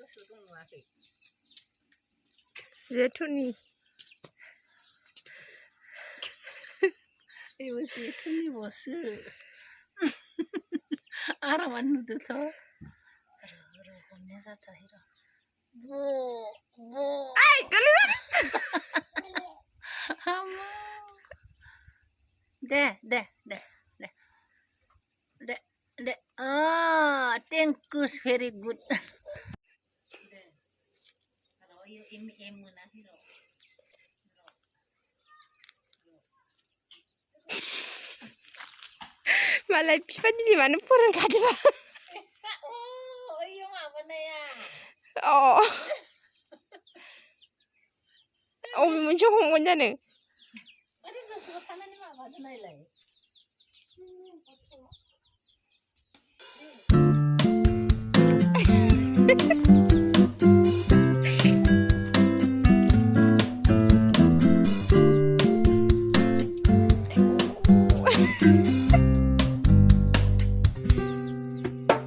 बसु दं नुवाखै जेथुनि 이거 제톤이 버스 알아봤는데 더 그래 혼내서 더 해라 뭐 아이 걸리가 아마 땡큐스 very good 네 그럼 이 문화 히로 말라이 피바디니 많은 포를 가져봐. 오, 이거 뭐냐야? 뭐 저거 뭐냐네. 어디서 수고 타는 마 맞나이래.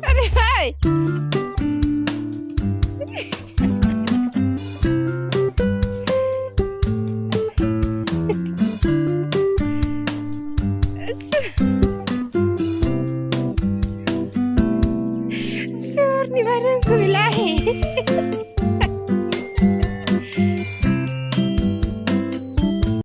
아니 하이. Sur ni barang ku bilahi.